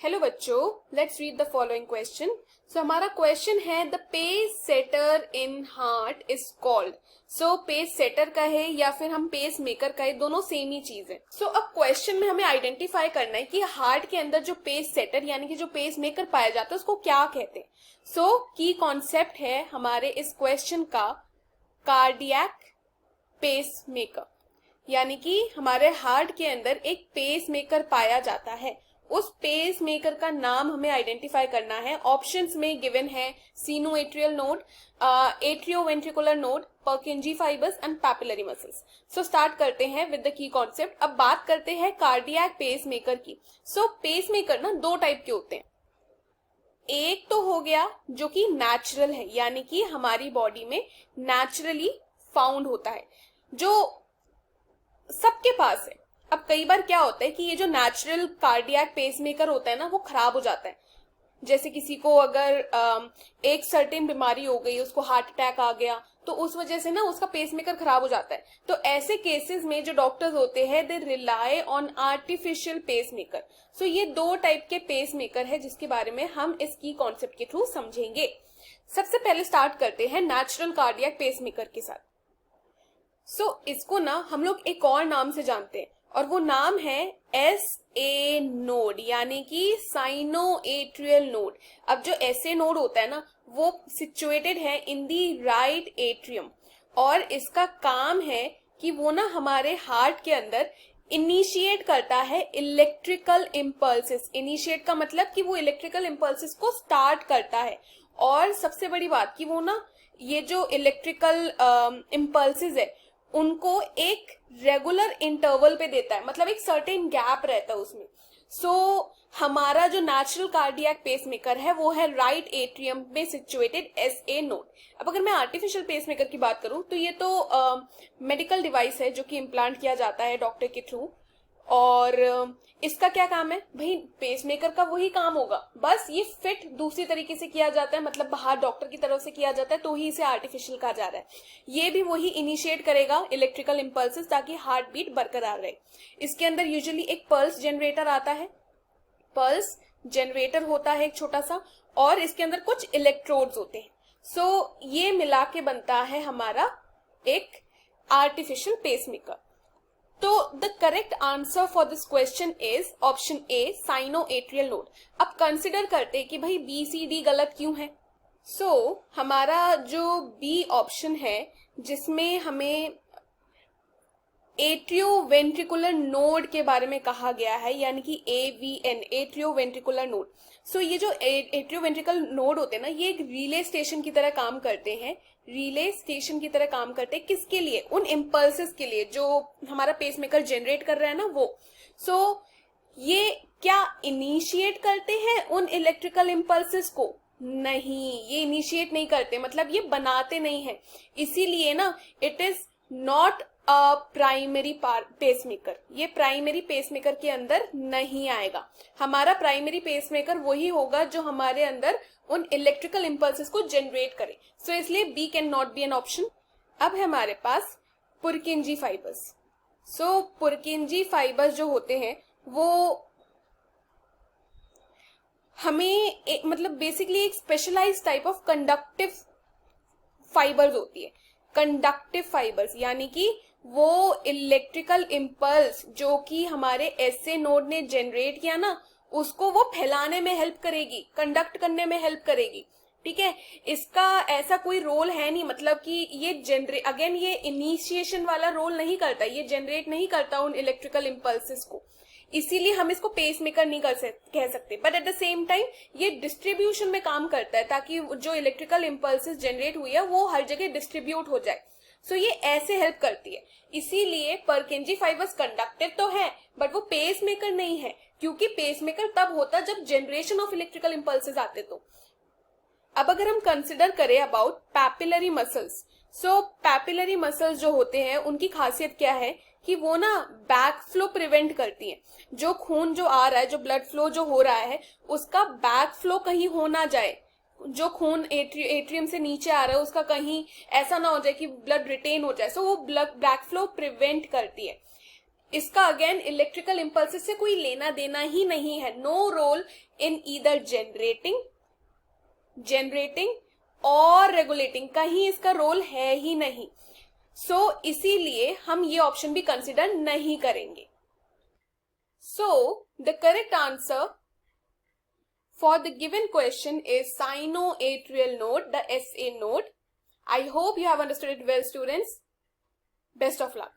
Hello बच्चों, let's read the following question. So हमारा question है the pace setter in heart is called. So pace setter का है या फिर हम पेस मेकर का है, दोनों सेम ही चीज है। सो अब क्वेश्चन में हमें आइडेंटिफाई करना है कि हार्ट के अंदर जो पेस सेटर यानी कि जो पेस मेकर पाया जाता है उसको क्या कहते हैं। सो की कॉन्सेप्ट है हमारे इस क्वेश्चन का कार्डियक पेस मेकर, यानी कि हमारे हार्ट के अंदर एक पेस मेकर पाया जाता है। उस पेस मेकर का नाम हमें आइडेंटिफाई करना है। ऑप्शंस में गिवन है sinoatrial node, atrioventricular node, Purkinje fibres and papillary muscles. So start करते हैं विद द की कॉन्सेप्ट। अब बात करते हैं कार्डियक पेस मेकर की। सो पेस मेकर ना दो टाइप के होते हैं। एक तो हो गया जो कि नेचुरल है, यानी कि हमारी बॉडी में नेचुरली फाउंड होता है, जो सबके पास है। अब कई बार क्या होता है कि ये जो नेचुरल कार्डियक पेसमेकर होता है ना, वो खराब हो जाता है। जैसे किसी को अगर एक सर्टेन बीमारी हो गई, उसको हार्ट अटैक आ गया, तो उस वजह से ना उसका पेसमेकर खराब हो जाता है। तो ऐसे केसेस में जो डॉक्टर्स होते हैं they rely on artificial pacemaker. So ये दो टाइप के पेसमेकर है जिसके बारे में हम इसकी कॉन्सेप्ट के थ्रू समझेंगे। सबसे पहले स्टार्ट करते हैं नेचुरल कार्डियक पेसमेकर के साथ। सो इसको ना हम लोग एक और नाम से जानते हैं और वो नाम है SA नोड, यानी कि साइनोएट्रियल नोड। अब जो SA नोड होता है ना, वो सिचुएटेड है इन दी राइट एट्रियम और इसका काम है कि वो ना हमारे हार्ट के अंदर इनिशिएट करता है इलेक्ट्रिकल इम्पल्सेस। इनिशिएट का मतलब कि वो इलेक्ट्रिकल इम्पल्सेस को स्टार्ट करता है। और सबसे बड़ी बात कि वो ना ये जो इलेक्ट्रिकल इम्पल्सेस है उनको एक रेगुलर इंटरवल पे देता है, मतलब एक सर्टेन गैप रहता है उसमें। सो हमारा जो नेचुरल कार्डियक पेसमेकर है वो है राइट एट्रियम में सिचुएटेड SA नोड। अब अगर मैं आर्टिफिशियल पेसमेकर की बात करूं तो ये तो मेडिकल डिवाइस है जो कि इम्प्लांट किया जाता है डॉक्टर के थ्रू। और इसका क्या काम है भाई? पेसमेकर का वही काम होगा, बस ये फिट दूसरी तरीके से किया जाता है, मतलब बाहर डॉक्टर की तरफ से किया जाता है, तो ही इसे आर्टिफिशियल कहा जा रहा है। ये भी वही इनिशिएट करेगा इलेक्ट्रिकल इम्पल्सेस ताकि हार्ट बीट बरकरार रहे। इसके अंदर यूजुअली एक पल्स जनरेटर आता है, पल्स जनरेटर होता है एक छोटा सा, और इसके अंदर कुछ इलेक्ट्रोड्स होते हैं। सो ये मिला के बनता है हमारा एक आर्टिफिशियल पेसमेकर। तो the correct answer for this question is option A, sinoatrial node. अब कंसिडर करते हैं कि भाई BCD गलत क्यों है। सो हमारा जो बी ऑप्शन है जिसमें हमें एट्रियोवेंट्रिकुलर नोड के बारे में कहा गया है, यानी कि AVN, एट्रियोवेंट्रिकुलर नोड। सो ये जो एट्रियोवेंट्रिकल नोड होते हैं ना, ये एक रिले स्टेशन की तरह काम करते हैं। रिले स्टेशन की तरह काम करते हैं किसके लिए? उन इम्पल्सेस के लिए जो हमारा पेसमेकर जनरेट कर रहा है ना, वो। सो ये क्या इनिशिएट करते हैं उन इलेक्ट्रिकल इम्पल्सेस को? नहीं, ये इनिशिएट नहीं करते, मतलब ये बनाते नहीं है। इसीलिए ना it is not a primary pacemaker. ये प्राइमरी पेसमेकर के अंदर नहीं आएगा। हमारा प्राइमरी पेसमेकर वही होगा जो हमारे अंदर उन इलेक्ट्रिकल इम्पल्सेस को जनरेट करे। सो इसलिए B can not be an option. अब है हमारे पास पुरकिंजी फाइबर्स। सो पुरकिंजी फाइबर्स जो होते हैं वो हमें मतलब बेसिकली एक specialised type of conductive fibres होती है। कंडक्टिव फाइबर्स यानी कि वो इलेक्ट्रिकल इम्पल्स जो कि हमारे SA नोड ने जनरेट किया ना, उसको वो फैलाने में हेल्प करेगी, कंडक्ट करने में हेल्प करेगी। ठीक है, इसका ऐसा कोई रोल है नहीं, मतलब कि ये अगेन ये इनिशिएशन वाला रोल नहीं करता, ये जनरेट नहीं करता उन इलेक्ट्रिकल इम्पल्सेस को। इसीलिए हम इसको पेसमेकर नहीं कह सकते। But at the same time ये डिस्ट्रीब्यूशन में काम करता है ताकि जो इलेक्ट्रिकल इम्पल्सेस जनरेट हुई है वो हर जगह डिस्ट्रीब्यूट हो जाए। सो ये ऐसे हेल्प करती है। इसीलिए पर्किंजी फाइबर्स कंडक्टिव तो है बट वो पेसमेकर नहीं है, क्योंकि पेसमेकर तब होता जब जनरेशन ऑफ इलेक्ट्रिकल इम्पल्सेस आते। तो अब अगर हम कंसिडर करें about papillary muscles. So papillary muscles जो होते हैं उनकी खासियत क्या है कि वो ना बैक फ्लो प्रिवेंट करती हैं। जो खून जो आ रहा है, जो ब्लड फ्लो जो हो रहा है, उसका बैक फ्लो कहीं हो ना जाए। जो खून एट्रियम से नीचे आ रहा है उसका कहीं ऐसा ना हो जाए कि ब्लड रिटेन हो जाए। सो वो ब्लड बैक फ्लो प्रिवेंट करती है। इसका अगेन इलेक्ट्रिकल इम्पल्सेस से कोई लेना देना ही नहीं है. No role in either generating और रेगुलेटिंग, कहीं इसका रोल है ही नहीं. सो इसीलिए हम ये ऑप्शन भी कंसिडर नहीं करेंगे. So the correct answer for the given question is sinoatrial node, the SA node. I hope you have understood it well, students. Best of luck.